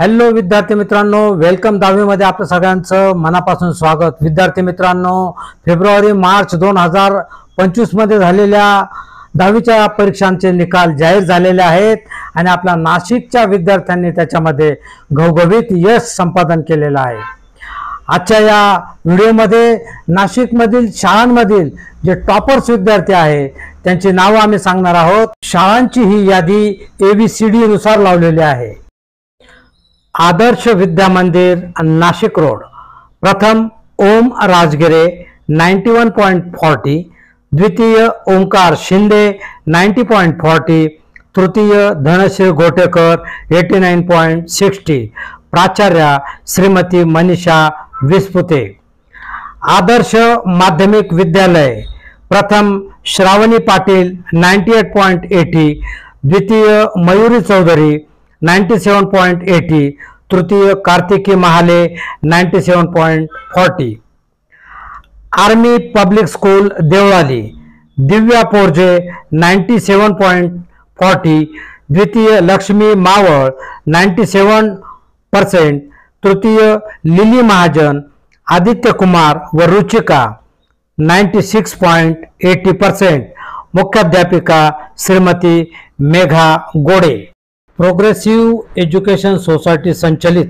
Hello विद्यार्थी मित्रांनो, welcome 10वी मध्ये आपल्या सगळ्यांचं मनापासून स्वागत। विद्यार्थी मित्रांनो, फेब्रुवारी मार्च 2025 मध्ये झालेल्या 10वीच्या परीक्षांचे निकाल जाहीर झालेले आहेत आणि आपल्या नाशिकच्या विद्यार्थ्यांनी त्याच्यामध्ये घवघवीत यश संपादन केलेलं आहे। आजच्या या व्हिडिओमध्ये नाशिकमधील शाळांमधील जे टॉपर्स विद्यार्थी आहेत त्यांची नावे आम्ही सांगणार आहोत। शाळांची ही यादी ABCD नुसार लावलेली आहे। आदर्श विद्या मंदिर नाशिक रोड, प्रथम ओम राजगिरे 91.40, द्वितीय ओंकार शिंदे 90.40, तृतीय धनश्री गोटेकर 89.60, प्राचार्या श्रीमती मनीषा विस्पुते। आदर्श माध्यमिक विद्यालय, प्रथम श्रावणी पाटील 98.80, द्वितीय मयूरी चौधरी 97.80, तृतीय Kartiki Mahale 97.40। Army public school Deolali, Divya Porje 97.40, द्वितीय लक्ष्मी मावळ 97%, तृतीय लिली महाजन, आदित्य कुमार व रुचिका 96.80%, मुख्याध्यापिका श्रीमती मेघा गोडे। प्रोग्रेसिव्ह एज्युकेशन सोसायटी संचलित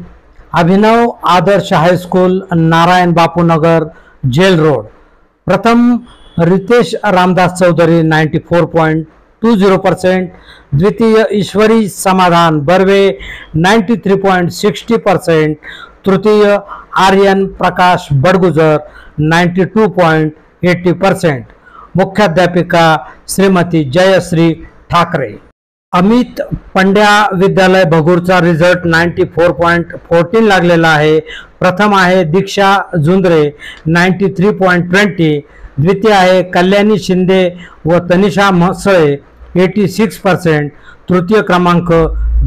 अभिनव आदर्श high school Narayan Bapu Nagar gel road, प्रथम रितेश रामदास चौधरी 94.20%, द्वितीय ईश्वरी समाधान बर्वे 93.60%, तृतीय आर्यन प्रकाश बडगुजर 92.80%, मुख्याध्यापिका श्रीमती जयश्री ठाकरे। अमित पंड्या विद्यालय भगूरचा रिझल्ट 94.14 लागलेला आहे। प्रथम आहे दीक्षा झुंद्रे 93.20, द्वितीय आहे कल्याणी शिंदे व तनिषा म्हसळे 86%, तृतीय क्रमांक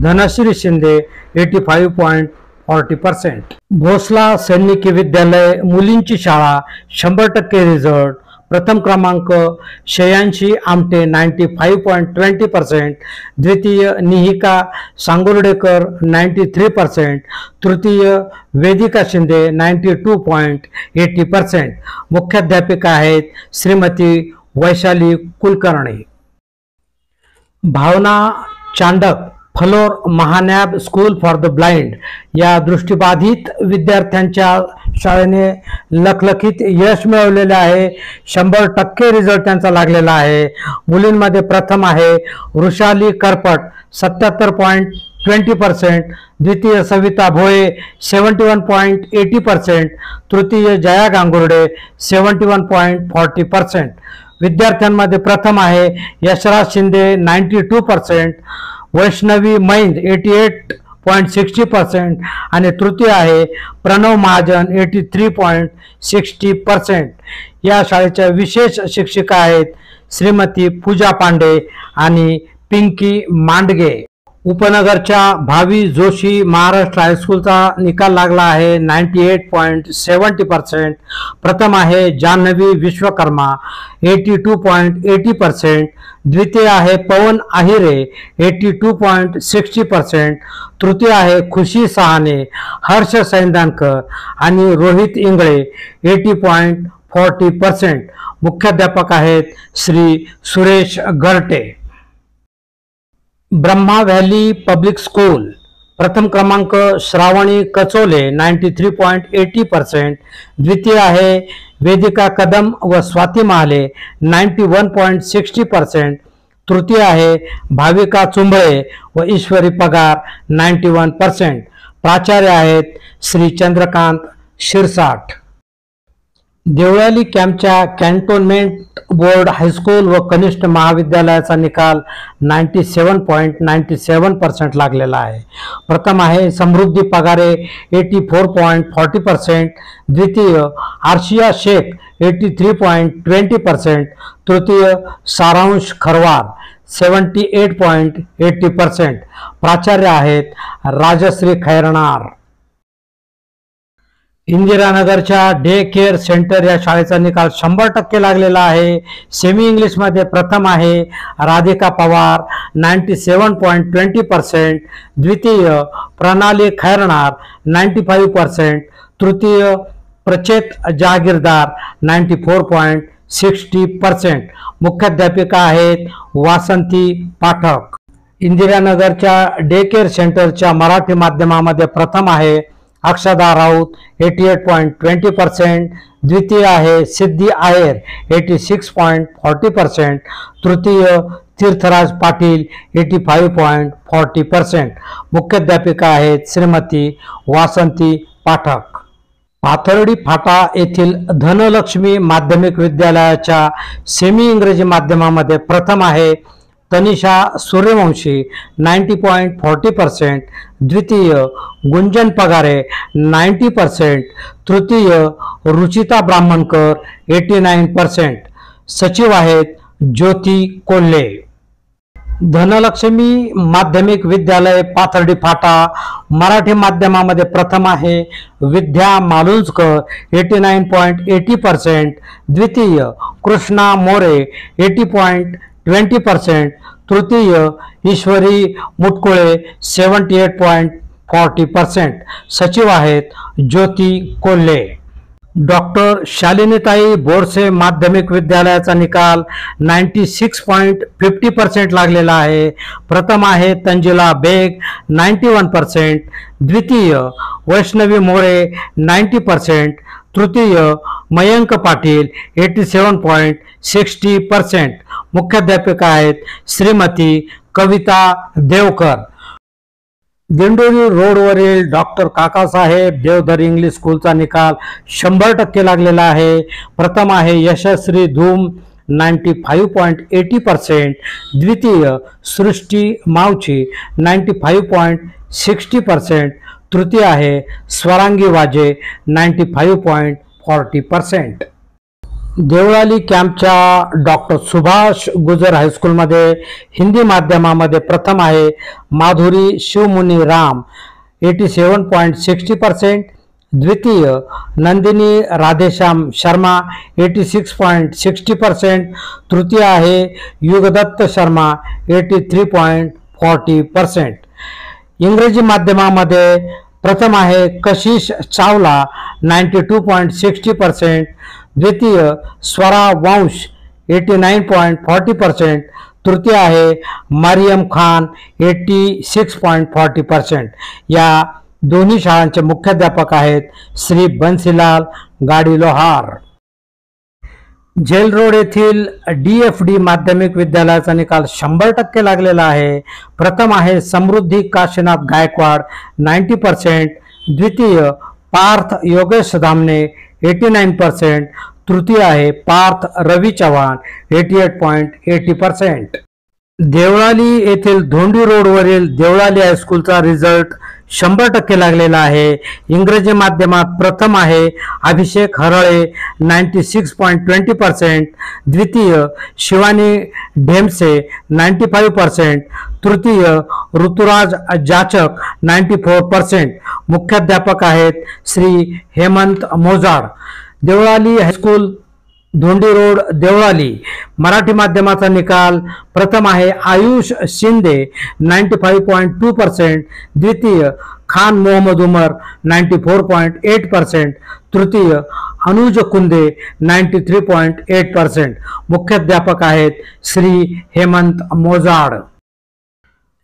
धनश्री शिंदे 85.40%। भोसला सैनिकी विद्यालय मुलींची शाळा 100% रिझल्ट, प्रथम क्रमांक श्रेयांशी आमटे 95.20%, द्वितीय निहिका सांगुर्डेकर 93%, तृतीय वेदिका शिंदे 92.80%, मुख्याध्यापिका आहेत श्रीमती वैशाली कुलकर्णी। भावना चांडक फलोर Mahanab school for the blind या दृष्टिबाधित विद्यार्थ्यांच्या शाळेने लखलखित यश मिळवलेले आहे। 100% रिझल्ट त्यांचा लागलेला आहे। मुलींमध्ये प्रथम आहे वृषाली करपट 77.20%, द्वितीय सविता भोये 71.80%, तृतीय जया गांगुर्डे 71.40%। विद्यार्थ्यांमध्ये प्रथम आहे यशराज शिंदे 92%, वैष्णवी मैंद 88.60% आणि तृतीय आहे प्रणव महाजन 83.60%। या शाळेच्या विशेष शिक्षिका आहेत श्रीमती पूजा पांडे आणि पिंकी मांडगे। उपनगरच्या भावी जोशी महाराष्ट्र हायस्कूलचा निकाल लागला आहे 98.70%, प्रथम आहे जान्हवी विश्वकर्मा 82.80%, द्वितीय आहे पवन आहिरे 82.60%, तृतीय आहे खुशी सहाने, हर्ष सैंदानकर आणि रोहित इंगळे 80.40%, मुख्याध्यापक आहेत Shri Suresh Garte. Brahma valley public school, प्रथम क्रमांक श्रावणी कचोले 93.80%, द्वितीय आहे वेदिका कदम व स्वाती महाले 91.60%, तृतीय आहे भाविका चुंबळे व ईश्वरी पगार 91%, प्राचार्य आहेत श्री चंद्रकांत शिरसाट। देवळाली कॅम्पच्या कॅन्टोन्मेंट बोर्ड हायस्कूल व कनिष्ठ महाविद्यालयाचा निकाल 97.97% लागलेला आहे। प्रथम आहे समृद्धी पगारे 84.40%, द्वितीय आर्शिया शेख 83.20%, तृतीय सारांश खरवार 78.80%, प्राचार्य आहेत राजश्री खैरनार। इंदिरानगरच्या डे केअर सेंटर या शाळेचा निकाल 100% लागलेला आहे। सेमी इंग्लिश मध्ये प्रथम आहे राधिका पवार 97.20%, द्वितीय प्रणाली खैरनार 95%, तृतीय प्रचेत जहागीरदार 94.60%. मुख्याध्यापिका आहेत वासंती पाठक. इंदिरानगरच्या डे केअर सेंटरच्या मराठी माध्यमामध्ये प्रथम आहे अक्षदा राऊत 88.20%, द्वितीय आहे सिद्धी आयर 86.40%, तृतीय तीर्थराज पाटील 85.40%. मुख्याध्यापिका आहेत श्रीमती वासंती पाठक. पाथर्डी फाटा येथील धनलक्ष्मी माध्यमिक विद्यालयाच्या सेमी इंग्रजी माध्यमामध्ये प्रथम आहे तनिषा सूर्यवंशी 90.40%, द्वितीय गुंजन पगारे 90%, तृतीय रुचिता ब्राह्मणकर 89%. सचिव आहेत ज्योती कोल्हे. धनलक्ष्मी माध्यमिक विद्यालय पाथर्डी फाटा मराठी माध्यमामध्ये प्रथम आहे विद्या मालुंजकर 89.80%, द्वितीय कृष्णा मोरे 80.20%, तृतीय ईश्वरी मुटकुळे 78.40%. सचिव आहेत ज्योती कोल्हे. डॉक्टर शालिनीताई बोरसे माध्यमिक विद्यालयाचा निकाल 96.50% लागलेला आहे. प्रथम आहे तंजिला बेग 91%, द्वितीय वैष्णवी मोरे 90%, तृतीय मयंक पाटील 87.60%. मुख्याध्यापिका आहेत श्रीमती कविता देवकर. दिंडोरी रोडवरील डॉक्टर काकासाहेब देवधर इंग्लिश स्कूलचा निकाल 100% लागलेला आहे. प्रथम आहे यशस्वी धूम 95.80%, द्वितीय सृष्टी मावची 95.60%, तृतीय आहे स्वरांगी वाजे 95.40%. देवळाली कॅम्पच्या डॉक्टर सुभाष गुजर हायस्कूलमध्ये हिंदी माध्यमामध्ये प्रथम आहे माधुरी शिवमुनी राम 87.60%, द्वितीय नंदिनी राधेश्याम शर्मा 86.60%, तृतीय आहे युगदत्त शर्मा 83.40%. इंग्रजी माध्यमामध्ये प्रथम आहे कशिश चावला 92.60%, द्वितीय स्वरा वंश 89.40%, तृतीय आहे मरियम खान 86.40%. या दोन्ही शाळांचे मुख्याध्यापक आहेत श्री बन्सीलाल गाडी लोहार. जेल रोड येथील DFD माध्यमिक विद्यालयाचा निकाल 100% लागलेला आहे. प्रथम आहे समृद्धी काशीनाथ गायकवाड 90%, द्वितीय पार्थ योगेश धामणे 89%, तृतीय आहे पार्थ रवी चव्हाण 88.80%. देवळाली येथील धोंडी रोडवरील देवळाली हायस्कूलचा रिझल्ट 100% लागलेला आहे. इंग्रजी माध्यमात प्रथम आहे अभिषेक हरळे 96.20%, द्वितीय शिवानी ढेमसे 95%, तृतीय ऋतुराज जाचक 94%. मुख्याध्यापक आहेत श्री हेमंत मोजाड. देवळाली हायस्कूल धोंडी रोड देवळाली मराठी माध्यमाचा निकाल प्रथम आहे आयुष शिंदे 95.2%, द्वितीय खान मोहम्मद उमर 94.8%, तृतीय अनुज कुंदे 93.8%. मुख्याध्यापक आहेत श्री हेमंत मोजाड.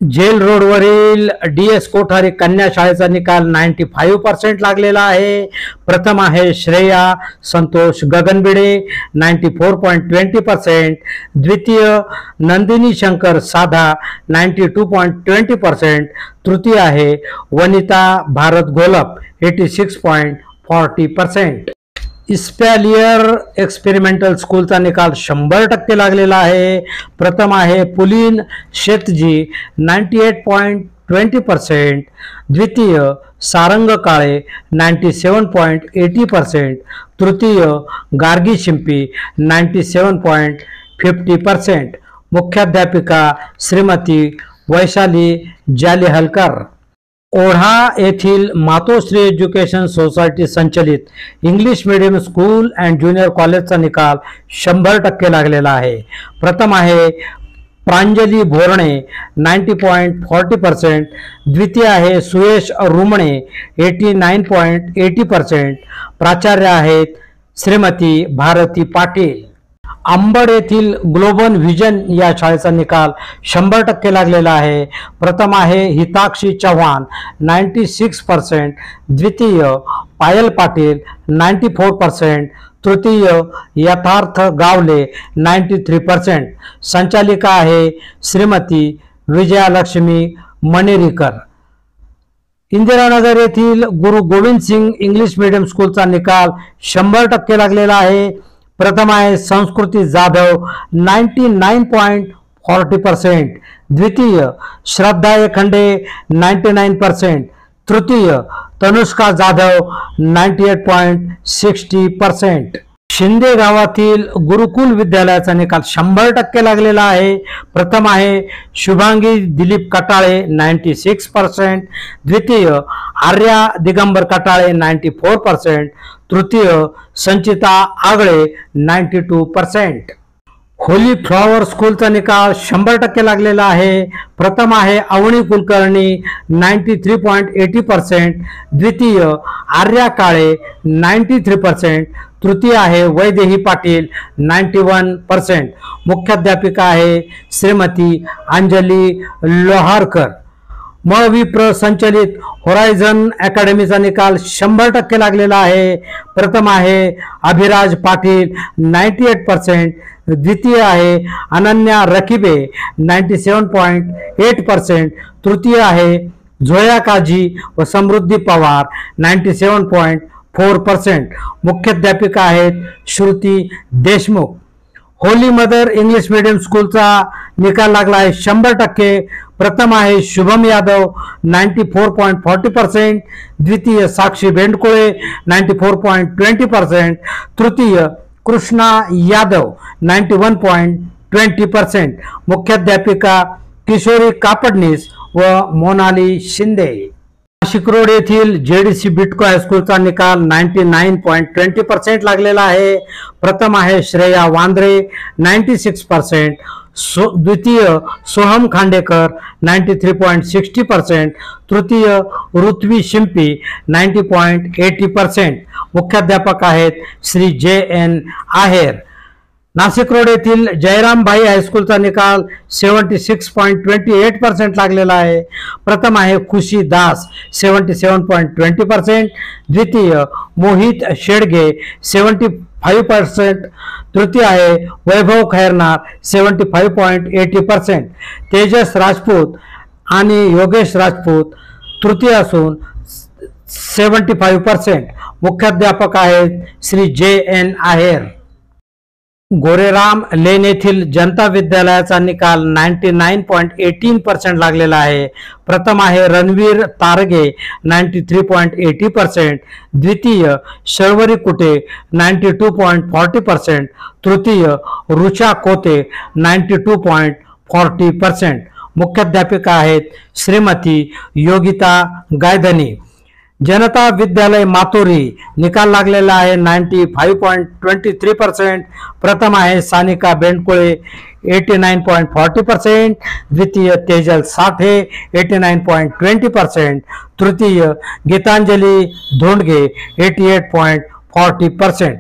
जेल रोडवरील DS कोठारी कन्या शाळेचा निकाल 95% लागलेला आहे. प्रथम आहे श्रेया संतोष गगनबिडे 94.20%, द्वितीय नंदिनी शंकर साधा 92.20%, तृतीय आहे वनिता भारत गोलप 86.40%. इस्पॅलियर एक्सपेरिमेंटल स्कूलचा निकाल 100% लागलेला आहे. प्रथम आहे पुलीन शेतजी 98.20%, द्वितीय सारंग काळे 97.80%, तृतीय गार्गी शिंपी 97.50%. मुख्याध्यापिका श्रीमती वैशाली जालिहलकर. ओढा येथील मातोश्री एज्युकेशन सोसायटी संचलित English medium school and junior कॉलेजचा निकाल 100% लागलेला आहे. प्रथम आहे प्रांजली भोरणे 90.40%, द्वितीय आहे सुयश रुमणे 89.80%, प्राचार्य आहेत श्रीमती भारती पाटील। अंबड येथील ग्लोबल व्हिजन या शाळेचा निकाल 100% लागलेला आहे। प्रथम आहे हिताक्षी चव्हाण 96%, द्वितीय पायल पाटील 94%, तृतीय यथार्थ गावले 93%, संचालिका आहे श्रीमती विजयालक्ष्मी मनेरीकर। इंदिरानगर येथील गुरु गोविंद सिंग इंग्लिश मीडियम स्कूलचा निकाल 100% लागलेला आहे। प्रथम आहे संस्कृती जाधव 99.40%, द्वितीय श्रद्धा एखंडे 99%, तृतीय तनुष्का जाधव 98.60%। शिंदे गावातील गुरुकुल विद्यालयाचा निकाल 100% लागलेला आहे। प्रथम आहे शुभांगी दिलीप कटाळे 96%, द्वितीय आर्या दिगंबर कटाळे 94%, तृतीय संचिता आगळे 92%। होली फ्लॉवर स्कूलचा निकाल 100% लागलेला आहे। प्रथम आहे अवनी कुलकर्णी 93.80%, द्वितीय आर्या काळे 93%, तृतीय आहे वैदेही पाटील 91%, मुख्याध्यापिका आहे श्रीमती अंजली लोहारकर। विप्र संचलित होरायझन अकॅडमीचा निकाल 100% लागलेला आहे। प्रथम आहे अभिराज पाटील 98%, द्वितीय आहे अनन्या रकिबे 97.8%, तृतीय आहे झोया काजी व समृद्धी पवार 97.4%, मुख्याध्यापिका आहेत Shruti Deshmukh. Holy mother English medium स्कूलचा निकाल लागला आहे 100%। प्रथम आहे शुभम यादव 94.40%, द्वितीय साक्षी बेंडकोळे 94.20%, तृतीय कृष्णा यादव 91.20%, मुख्याध्यापिका किशोरी कापडनीस व मोनाली शिंदे। नाशिक रोड येथील JDC बिटको हायस्कूलचा निकाल 99.20% लागलेला आहे। प्रथम आहे श्रेया वांद्रे 96%, द्वितीय सोहम खांडेकर 93.60%, तृतीय ऋत्वी शिंपी 90.80%, मुख्याध्यापक आहेत श्री JN आहेर। नाशिक रोड येथील जयरामभाई हायस्कूलचा निकाल 76.28% लागलेला आहे। प्रथम आहे खुशी दास 77.20%, द्वितीय मोहित शेडगे 75%, तृतीय आहे वैभव खैरनार 75.80%, तेजस राजपूत आणि योगेश राजपूत तृतीय असून 75%, मुख्याध्यापक आहेत श्री JN आहेर। गोरेराम लेन येथील जनता विद्यालयाचा निकाल 99.18% लागलेला आहे। प्रथम आहे रणवीर तारगे 93.80%, द्वितीय शर्वरी कुटे 92.40%, तृतीय रुचा कोते 92.40%, मुख्याध्यापिका आहेत श्रीमती योगिता गायधनी। जनता विद्यालय मातोरी निकाल लागलेला आहे 95.23%। प्रथम आहे सानिका बेंडकोळे 89.40%, द्वितीय तेजल साठे 89.20%, तृतीय गीतांजली धोंडगे 88.40%।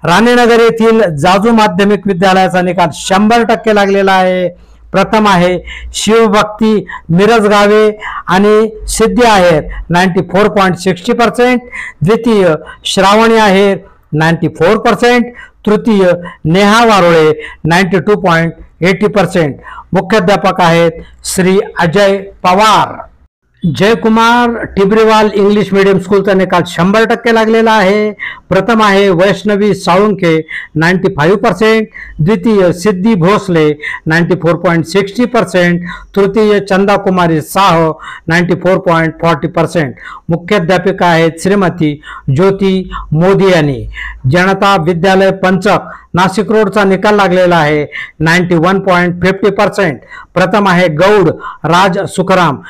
राणीनगर येथील जाजू माध्यमिक विद्यालयाचा निकाल 100% लागलेला आहे। प्रथम आहे शिवभक्ती मिरज गावे आणि सिद्धी आहेर 94.60%, द्वितीय श्रावणी आहेर 94%, तृतीय नेहा वारोळे 92.80%, मुख्याध्यापक आहेत श्री अजय पवार। जयकुमार टिबरीवाल इंग्लिश मीडियम स्कूलचा निकाल 100% लागलेला आहे। प्रथम आहे वैष्णवी साळुंखे 95%, द्वितीय सिद्धी भोसले 94.60%, तृतीय चंदा कुमारी साह 94.40%, मुख्याध्यापिका आहेत श्रीमती ज्योती मोदी यांनी। जनता विद्यालय पंचक नाशिक रोडचा निकाल लागलेला आहे 91.50%। प्रथम आहे गौड राज सुखराम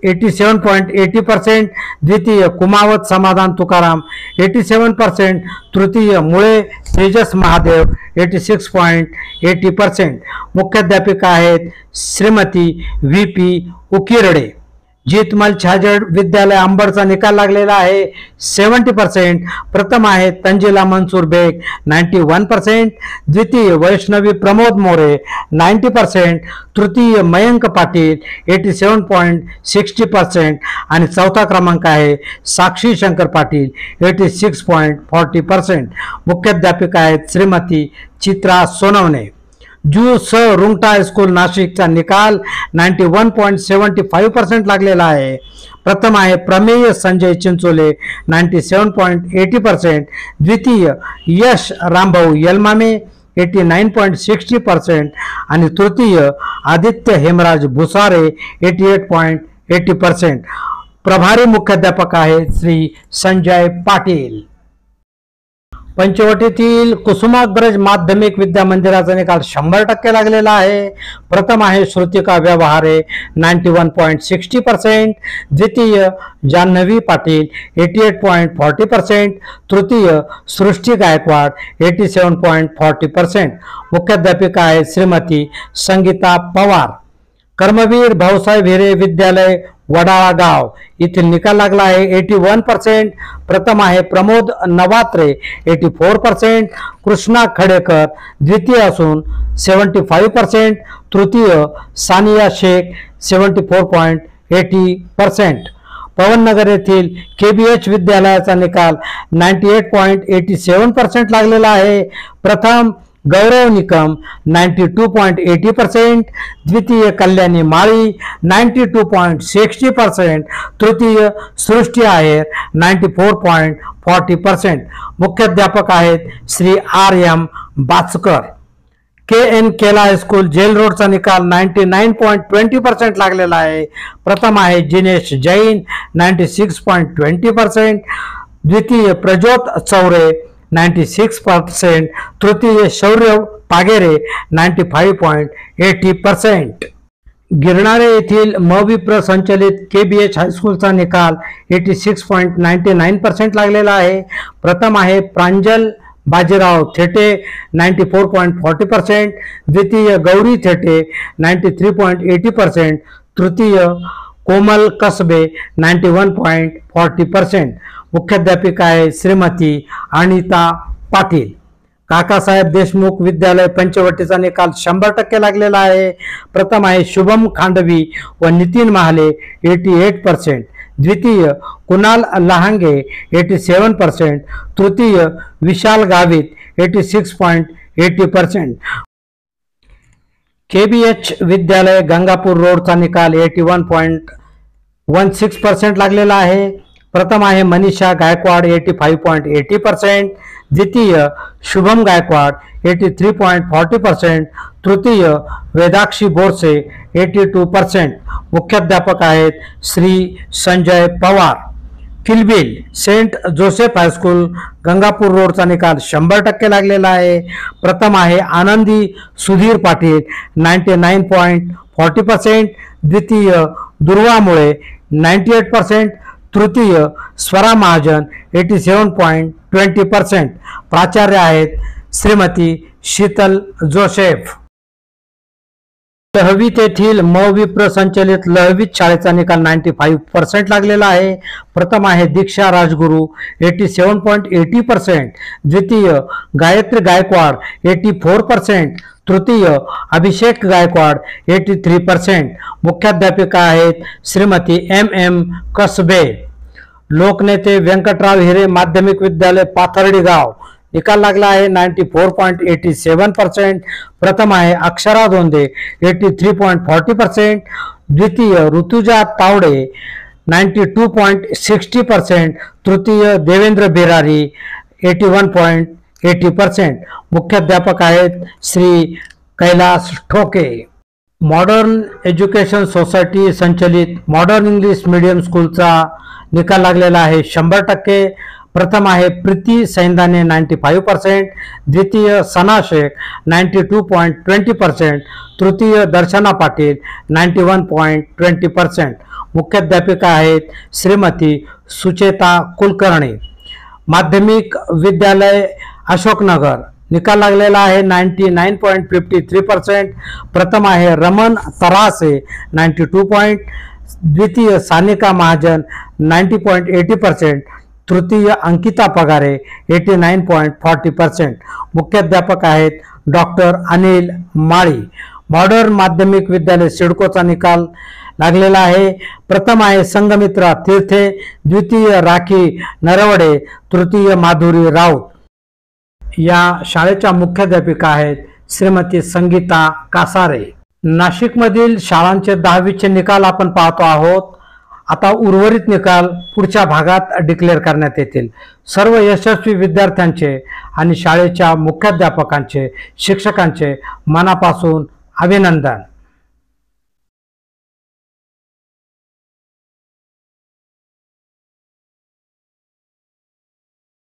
87.80%, द्वितीय कुमावत समाधान तुकाराम 87%, तृतीय मुळे तेजस महादेव 86.80%. मुख्याध्यापिका आहेत श्रीमती VP उकिरडे. जीतमल छाजड विद्यालय अंबडचा निकाल लागलेला आहे 70%. प्रथम आहे तंजिला मंसूर बेग 91%, द्वितीय वैष्णवी प्रमोद मोरे 90%, तृतीय मयंक पाटील 87.60% आणि चौथा क्रमांक आहे साक्षी शंकर पाटील 86.40%. मुख्याध्यापिका आहेत श्रीमती चित्रा सोनवणे. जू स रुंगटा हायस्कूल नाशिकचा निकाल 91.75% लागलेला आहे. प्रथम आहे प्रमेय संजय चिंचोले 97.80%, द्वितीय यश रामभाऊ यलमामे 89.60% आणि तृतीय आदित्य हेमराज भुसारे 88.80%. प्रभारी मुख्याध्यापक आहेत श्री संजय पाटील. पंचवटीतील कुसुमाग्रज माध्यमिक विद्या मंदिराचा निकाल 100% लागलेला आहे. प्रथम आहे श्रुतिका व्यवहारे 91.60%, द्वितीय जान्हवी पाटील 88.40%, तृतीय सृष्टी गायकवाड 87.40%. मुख्याध्यापिका आहेत श्रीमती संगीता पवार. कर्मवीर भाऊसाहेब हिरे विद्यालय वडाळा गाव येथील निकाल लागला आहे 81%. प्रथम आहे प्रमोद नवात्रे 84%, कृष्णा खडेकर द्वितीय असून 75%, तृतीय सानिया शेख 74.80%. पवननगर येथील KBH विद्यालयाचा निकाल 98.87% लागलेला आहे. प्रथम गौरव निकम 92.80%, द्वितीय कल्याणी माळी 92.60%, तृतीय सृष्टी आहेर 94.40%. मुख्याध्यापक आहेत श्री RM बाचकर. KN केला हायस्कूल जेल रोडचा निकाल 99.20% लागलेला आहे. प्रथम आहे जिनेश जैन 96.20%, द्वितीय प्रज्योत चौरे 96%, तृतीय शौर्य पागेरे 95.80%. गिरणारे येथील मविप्र संचलित KBH हायस्कूलचा निकाल 86.99% लागलेला आहे. प्रथम आहे प्रांजल बाजीराव थेटे 94.40%, द्वितीय गौरी थेटे 93.80%, तृतीय कोमल कसबे 91.40%. मुख्याध्यापिका आहे श्रीमती अनिता पाटील. काकासाहेब देशमुख विद्यालय पंचवटीचा निकाल 100% लागलेला आहे. प्रथम आहे शुभम खांडवी व नितीन महाले 88%, द्वितीय कुणाल लहांगे 87%, तृतीय विशाल गावित 86.80%. KBH विद्यालय गंगापूर रोडचा निकाल 81.16% लागलेला आहे. प्रथम आहे मनीषा गायकवाड 85.80%, द्वितीय शुभम गायकवाड 83.40%, तृतीय वेदाक्षी बोरसे 82%. मुख्याध्यापक आहेत Shri Sanjay Pawar. Kilbil saint Joseph high school Gangapur रोडचा निकाल 100% लागलेला आहे. प्रथम आहे आनंदी सुधीर पाटील 99.40%, द्वितीय दुर्वा मुळे 98%, तृतीय स्वरा महाजन 87.20%. प्राचार्य आहेत श्रीमती शीतल जोसेफ. लहवीत येथील मविप्र संचलित लहवीत शाळेचा निकाल 95% लागलेला आहे. प्रथम आहे दीक्षा राजगुरू 87.80%, द्वितीय गायत्री गायकवाड 84%, तृतीय अभिषेक गायकवाड 83%. मुख्याध्यापिका आहेत श्रीमती MM कसबे. लोकनेते व्यंकटराव हिरे माध्यमिक विद्यालय पाथर्डी गाव निकाल लागला आहे 94.87%. प्रथम आहे अक्षरा दोंदे 83.40%, द्वितीय ऋतुजा तावडे 92.60%, तृतीय देवेंद्र बिरारी 81.80%. मुख्याध्यापक आहेत श्री कैलास ठोके. मॉडर्न एज्युकेशन सोसायटी संचलित मॉडर्न इंग्लिश मीडियम स्कूलचा निकाल लागलेला आहे 100%. प्रथम आहे प्रीती सैंदाने 95%, द्वितीय सना शेख 92.20%, तृतीय दर्शना पाटील 91.20%. मुख्याध्यापिका आहेत श्रीमती सुचेता कुलकर्णी। माध्यमिक विद्यालय अशोकनगर निकाल लागलेला आहे 99.53%। प्रथम आहे रमन तरासे 92 द्वितीय सानिका महाजन 90.80%, तृतीय अंकिता पगारे 89.40%। मुख्याध्यापक आहेत डॉक्टर अनिल माळी। मॉडर्न माध्यमिक विद्यालय सिडकोचा निकाल लागलेला आहे। प्रथम आहे संघमित्रा तीर्थे, द्वितीय राखी नरवडे, तृतीय माधुरी राऊत। या शाळेच्या मुख्याध्यापिका आहेत श्रीमती संगीता कासारे। नाशिकमधील शाळांचे 10वीचे निकाल आपण पाहतो आहोत। आता उर्वरित निकाल पुढच्या भागात डिक्लेअर करण्यात येतील। सर्व यशस्वी विद्यार्थ्यांचे आणि शाळेच्या मुख्याध्यापकांचे, शिक्षकांचे मनापासून अभिनंदन।